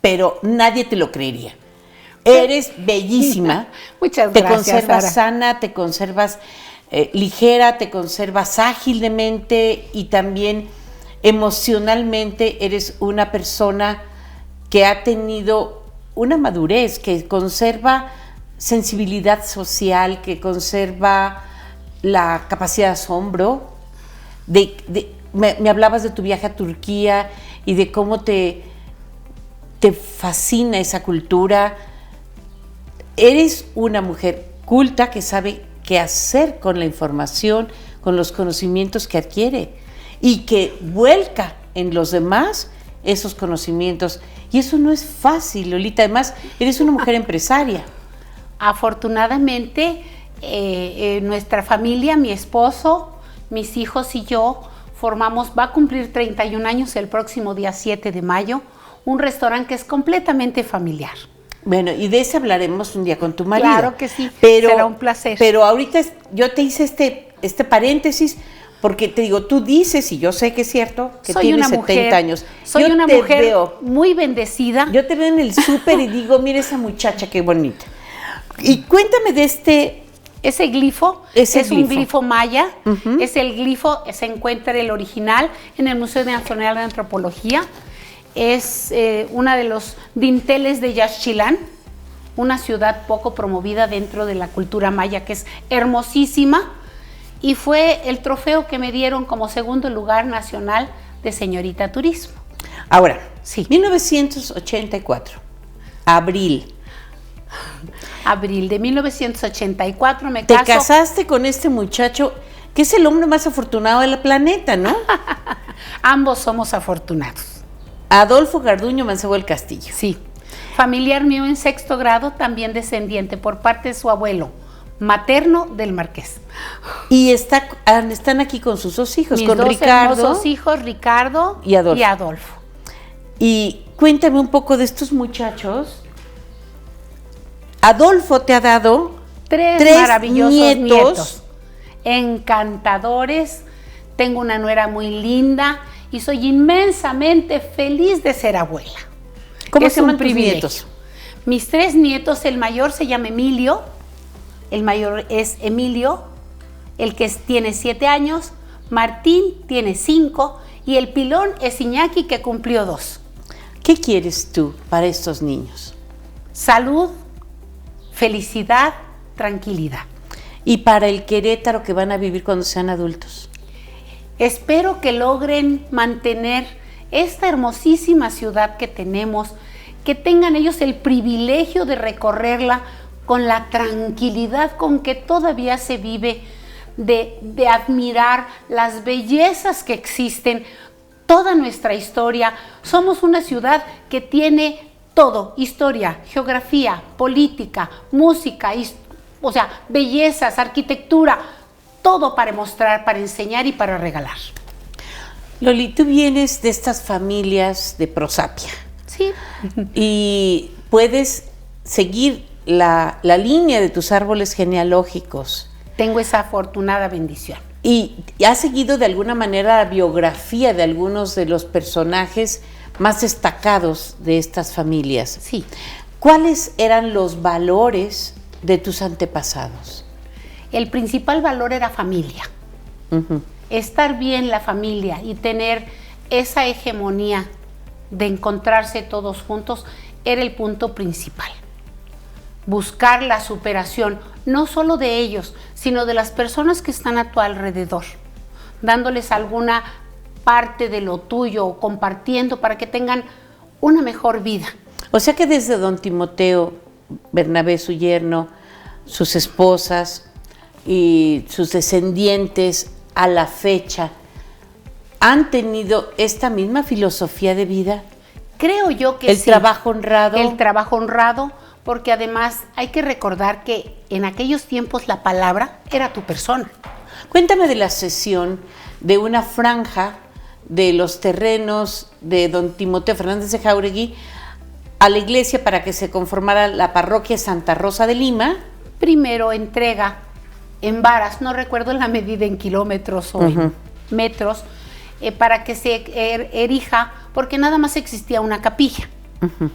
pero nadie te lo creería. Eres bellísima. Muchas gracias. Te conservas Sara. sana, te conservas ligera, te conservas ágil de mente, y también emocionalmente eres una persona que ha tenido una madurez, que conserva sensibilidad social, que conserva la capacidad de asombro. Me hablabas de tu viaje a Turquía y de cómo te fascina esa cultura. Eres una mujer culta que sabe qué hacer con la información, con los conocimientos que adquiere, y que vuelca en los demás esos conocimientos. Y eso no es fácil, Lolita. Además, eres una mujer empresaria. Afortunadamente, nuestra familia, mi esposo, mis hijos y yo va a cumplir 31 años el próximo día 7 de mayo, un restaurante que es completamente familiar. Bueno, y de ese hablaremos un día con tu marido. Claro que sí, será un placer. Pero ahorita yo te hice este paréntesis, porque te digo, tú dices, y yo sé que es cierto, que tienes 70 años. Soy una mujer muy bendecida. Yo te veo en el súper y digo, mira esa muchacha, qué bonita. Y cuéntame de ese glifo. Un glifo maya. Uh-huh. Es el glifo, se encuentra el original en el Museo Nacional de Antropología. Es uno de los dinteles de Yaxchilán, una ciudad poco promovida dentro de la cultura maya, que es hermosísima, y fue el trofeo que me dieron como segundo lugar nacional de señorita turismo. Ahora, sí. 1984, abril de 1984 me caso. Te casaste con este muchacho, que es el hombre más afortunado del planeta, ¿no? Ambos somos afortunados. Adolfo Garduño Mancebo del Castillo. Sí. Familiar mío en 6º grado, también descendiente por parte de su abuelo materno del Marqués. Y están aquí con sus 2 hijos, Mis con 2 Ricardo hermosos hijos, Ricardo y Adolfo. Adolfo. Y cuéntame un poco de estos muchachos. Adolfo te ha dado 3 maravillosos nietos, encantadores. Tengo una nuera muy linda y soy inmensamente feliz de ser abuela. ¿Cómo se llaman tus nietos? Mis 3 nietos, el mayor se llama Emilio, el mayor es Emilio, el que tiene 7 años, Martín tiene 5 y el pilón es Iñaki, que cumplió 2. ¿Qué quieres tú para estos niños? Salud, felicidad, tranquilidad. Y para el Querétaro que van a vivir cuando sean adultos. Espero que logren mantener esta hermosísima ciudad que tenemos, que tengan ellos el privilegio de recorrerla con la tranquilidad con que todavía se vive, de admirar las bellezas que existen, toda nuestra historia. Somos una ciudad que tiene todo: historia, geografía, política, música, o sea, bellezas, arquitectura, todo para mostrar, para enseñar y para regalar. Loli, tú vienes de estas familias de prosapia. Sí. Y puedes seguir la línea de tus árboles genealógicos. Tengo esa afortunada bendición. Y has seguido de alguna manera la biografía de algunos de los personajes más destacados de estas familias. Sí. ¿Cuáles eran los valores de tus antepasados? El principal valor era familia. Estar bien la familia y tener esa hegemonía de encontrarse todos juntos era el punto principal. Buscar la superación, no solo de ellos, sino de las personas que están a tu alrededor, dándoles alguna parte de lo tuyo, compartiendo para que tengan una mejor vida. O sea que desde don Timoteo, Bernabé, su yerno, sus esposas y sus descendientes a la fecha, ¿han tenido esta misma filosofía de vida? Creo yo que sí. ¿El trabajo honrado? El trabajo honrado, porque además hay que recordar que en aquellos tiempos la palabra era tu persona. Cuéntame de la cesión de una franja de los terrenos de don Timoteo Fernández de Jáuregui a la iglesia para que se conformara la parroquia Santa Rosa de Lima. Primero entrega en varas, no recuerdo la medida en kilómetros o en metros, para que se erija, porque nada más existía una capilla.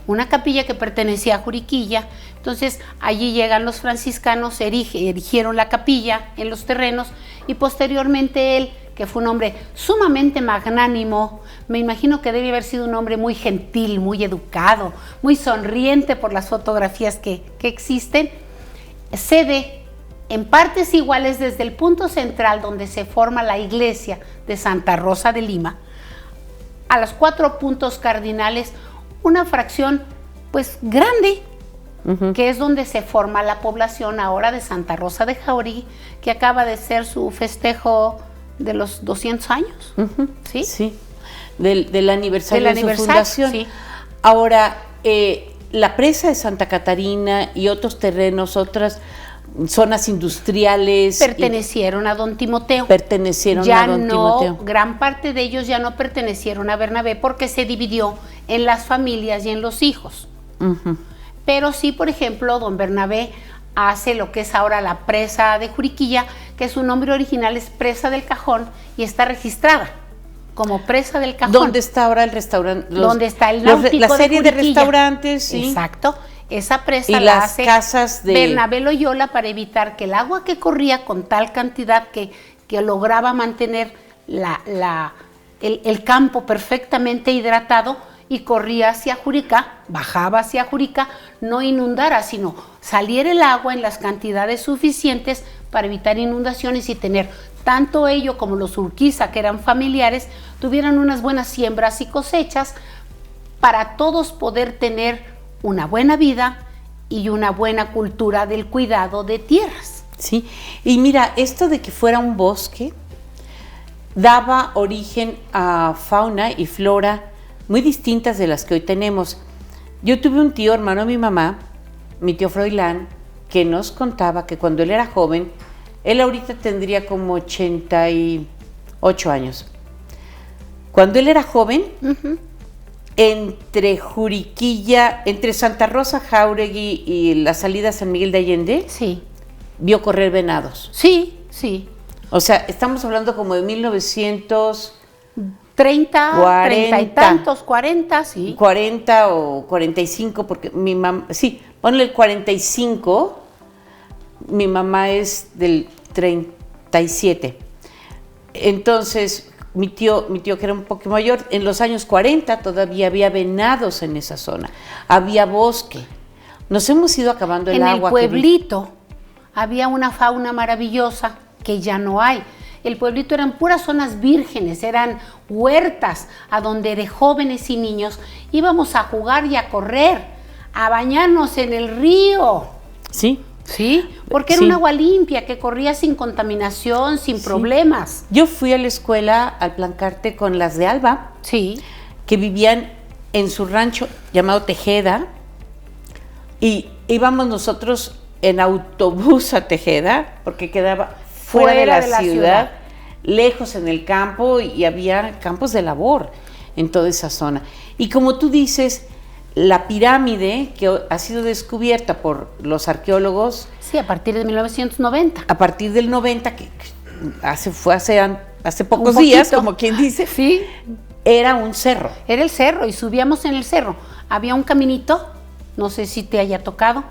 Una capilla que pertenecía a Juriquilla. Entonces allí llegan los franciscanos, erigieron la capilla en los terrenos y posteriormente él, que fue un hombre sumamente magnánimo, me imagino que debe haber sido un hombre muy gentil, muy educado, muy sonriente por las fotografías que existen, cede en partes iguales desde el punto central donde se forma la iglesia de Santa Rosa de Lima, a los 4 puntos cardinales, una fracción pues grande, que es donde se forma la población ahora de Santa Rosa de Jáuregui, que acaba de ser su festejo de los 200 años. ¿Sí? Sí, del aniversario de su fundación. Sí. Ahora, la presa de Santa Catarina y otros terrenos, otras zonas industriales pertenecieron a don Timoteo. Timoteo. Gran parte de ellos ya no pertenecieron a Bernabé porque se dividió en las familias y en los hijos. Pero sí, por ejemplo, don Bernabé hace lo que es ahora la presa de Juriquilla, que su nombre original es Presa del Cajón y está registrada como Presa del Cajón. ¿Dónde está ahora el restaurante? ¿Dónde está el náutico la serie de Juriquilla? Restaurantes, sí. Exacto. Esa presa y la las hace casas de Bernabé Loyola para evitar que el agua que corría con tal cantidad que lograba mantener el campo perfectamente hidratado y corría hacia Jurica, bajaba hacia Jurica, no inundara, sino saliera el agua en las cantidades suficientes para evitar inundaciones y tener tanto ello como los Urquiza, que eran familiares, tuvieran unas buenas siembras y cosechas para todos poder tener una buena vida y una buena cultura del cuidado de tierras. Sí, y mira, esto de que fuera un bosque daba origen a fauna y flora muy distintas de las que hoy tenemos. Yo tuve un tío, hermano de mi mamá, mi tío Froilán, que nos contaba que cuando él era joven, él ahorita tendría como 88 años. Cuando él era joven, entre Juriquilla, entre Santa Rosa, Jáuregui y la salida a San Miguel de Allende, Sí, vio correr venados. sí, sí. O sea, estamos hablando como de 1940 30, 30 y tantos, 40, sí. o 45, porque mi mamá, sí, ponle el 45, mi mamá es del 37. Entonces, mi tío que era un poco mayor, en los años 40 todavía había venados en esa zona, había bosque. Nos hemos ido acabando el agua. En el pueblito había una fauna maravillosa que ya no hay. El pueblito eran puras zonas vírgenes, eran huertas a donde de jóvenes y niños íbamos a jugar y a correr, a bañarnos en el río. Sí. Sí, porque era un agua limpia que corría sin contaminación, sin problemas. Yo fui a la escuela al Plancarte con las de Alba, Sí. que vivían en su rancho llamado Tejeda, y íbamos nosotros en autobús a Tejeda, porque quedaba fuera de la ciudad, lejos en el campo, y había campos de labor en toda esa zona. Y como tú dices, la pirámide que ha sido descubierta por los arqueólogos. Sí, a partir de 1990. A partir del 90, que fue hace pocos días, como quien dice. Sí. Era un cerro. Era el cerro y subíamos en el cerro. Había un caminito, no sé si te haya tocado,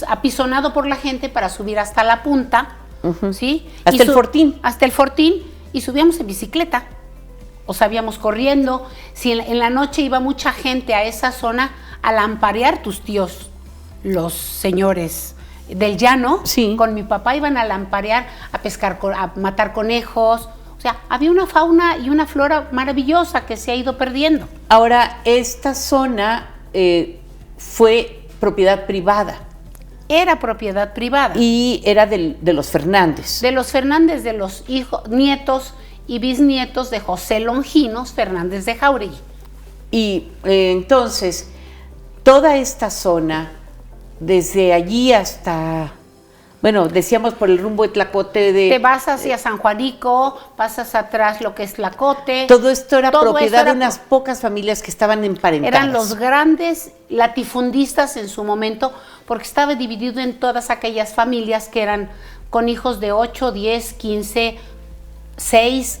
apisonado por la gente para subir hasta la punta. ¿Sí? Hasta el Fortín. Hasta el Fortín, y subíamos en bicicleta. O sabíamos corriendo. Si en la noche iba mucha gente a esa zona a lamparear, tus tíos, los señores del llano, sí, con mi papá iban a lamparear, a pescar, a matar conejos. O sea, había una fauna y una flora maravillosa que se ha ido perdiendo. Ahora, esta zona fue propiedad privada. Era propiedad privada. Y era de los Fernández. De los Fernández, de los hijos, nietos y bisnietos de José Longinos Fernández de Jáuregui. Y entonces, toda esta zona, desde allí hasta, bueno, decíamos por el rumbo de Tlacote Te vas hacia San Juanico, pasas atrás lo que es Tlacote. Todo esto era propiedad de unas pocas familias que estaban emparentadas. Eran los grandes latifundistas en su momento, porque estaba dividido en todas aquellas familias que eran con hijos de 8, 10, 15, 6,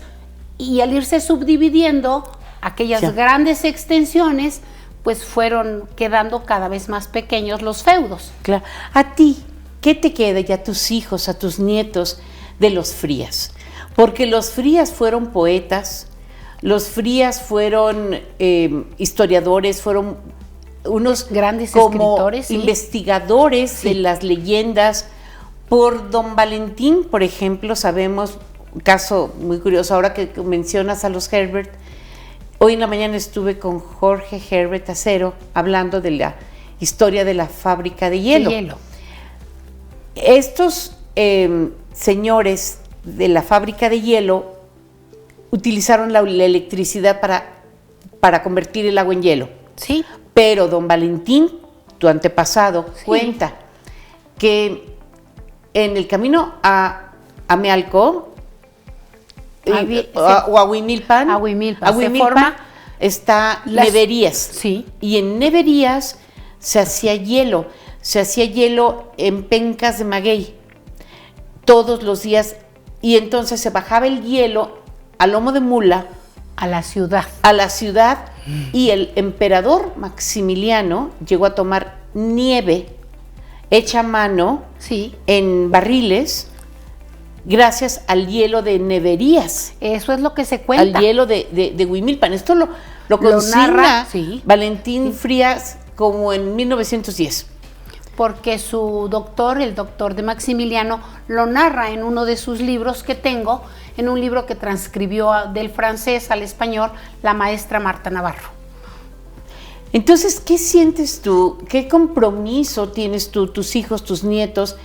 y al irse subdividiendo aquellas grandes extensiones, pues fueron quedando cada vez más pequeños los feudos. Claro. A ti, ¿qué te queda ya a tus hijos, a tus nietos de los Frías? Porque los Frías fueron poetas, los Frías fueron historiadores, fueron unos grandes como escritores, investigadores de las leyendas. Por don Valentín, por ejemplo, sabemos, un caso muy curioso, ahora que mencionas a los Herbert, hoy en la mañana estuve con Jorge Herbert Acero hablando de la historia de la fábrica de hielo. Estos señores de la fábrica de hielo utilizaron la electricidad para convertir el agua en hielo. Sí. Pero don Valentín, tu antepasado, cuenta que en el camino a Amealco o a Huimilpan, está Neverías. Sí. Y en Neverías se hacía hielo en pencas de maguey todos los días, y entonces se bajaba el hielo a lomo de mula a la ciudad. Y el emperador Maximiliano llegó a tomar nieve hecha a mano en barriles gracias al hielo de Neverías. Eso es lo que se cuenta. Al hielo de Huimilpan. Esto lo consigna Valentín Frías como en 1910. Porque su doctor, el doctor de Maximiliano, lo narra en uno de sus libros que tengo, en un libro que transcribió del francés al español la maestra Marta Navarro. Entonces, ¿qué sientes tú? ¿Qué compromiso tienes tú, tus hijos, tus nietos,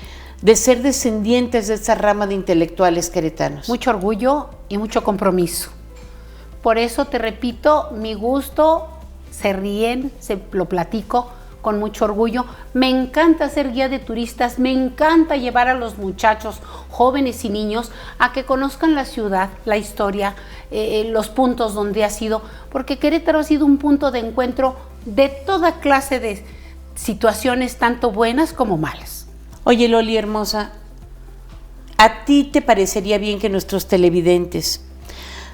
de ser descendientes de esa rama de intelectuales queretanos? Mucho orgullo y mucho compromiso. Por eso te repito, mi gusto se ríen, se lo platico con mucho orgullo. Me encanta ser guía de turistas, me encanta llevar a los muchachos, jóvenes y niños a que conozcan la ciudad, la historia, los puntos donde ha sido, porque Querétaro ha sido un punto de encuentro de toda clase de situaciones, tanto buenas como malas. Oye, Loli hermosa, ¿a ti te parecería bien que nuestros televidentes,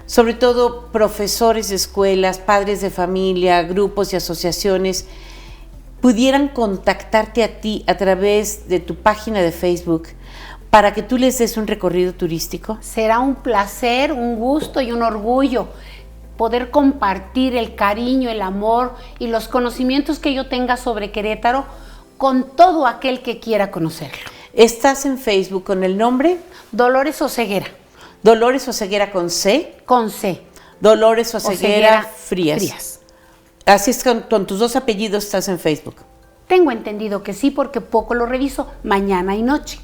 sobre todo profesores de escuelas, padres de familia, grupos y asociaciones, pudieran contactarte a ti a través de tu página de Facebook para que tú les des un recorrido turístico? Será un placer, un gusto y un orgullo poder compartir el cariño, el amor y los conocimientos que yo tenga sobre Querétaro con todo aquel que quiera conocerlo. ¿Estás en Facebook con el nombre? Dolores Oseguera. Dolores Oseguera con C. Con C. Dolores Oseguera Frías. Frías. Así es, con tus dos apellidos estás en Facebook. Tengo entendido que sí, porque poco lo reviso, mañana y noche.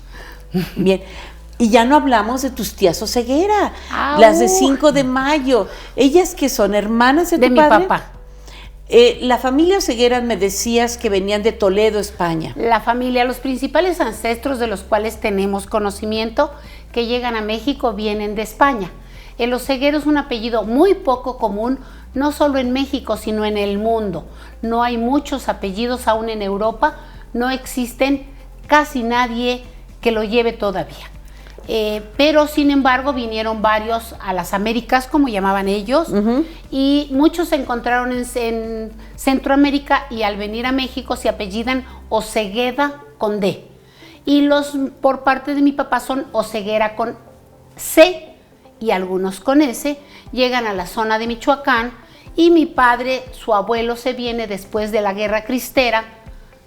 Bien. Y ya no hablamos de tus tías Oseguera, las de 5 de mayo. ¿Ellas que son hermanas de tu padre? De mi papá. La familia Oseguera, me decías que venían de Toledo, España. La familia, los principales ancestros de los cuales tenemos conocimiento que llegan a México vienen de España. El Oseguera es un apellido muy poco común, no solo en México, sino en el mundo. No hay muchos apellidos aún en Europa, no existen casi nadie que lo lleve todavía. Pero sin embargo vinieron varios a las Américas, como llamaban ellos, y muchos se encontraron en Centroamérica y al venir a México se apellidan Osegueda con D. Y los por parte de mi papá son Oseguera con C y algunos con S, llegan a la zona de Michoacán y mi padre, su abuelo, se viene después de la Guerra Cristera,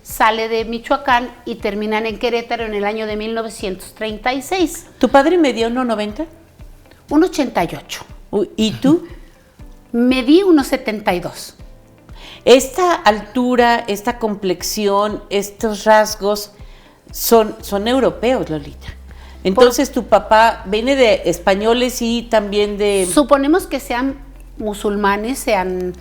sale de Michoacán y terminan en Querétaro en el año de 1936. ¿Tu padre medía 1,90? 1,88. ¿Y tú? Medí 1,72. Esta altura, esta complexión, estos rasgos son europeos, Lolita. Entonces tu papá viene de españoles y también de... Suponemos que sean musulmanes, sean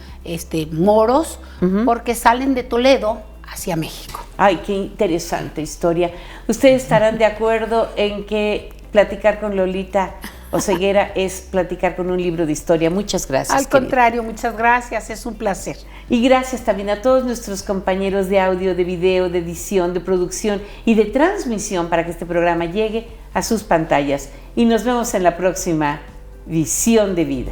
moros, porque salen de Toledo hacia México. Ay, qué interesante historia. ¿Ustedes estarán de acuerdo en que platicar con Lolita Oseguera es platicar con un libro de historia? Muchas gracias. Al contrario, muchas gracias, es un placer. Y gracias también a todos nuestros compañeros de audio, de video, de edición, de producción y de transmisión para que este programa llegue a sus pantallas. Y nos vemos en la próxima Visión de Vida.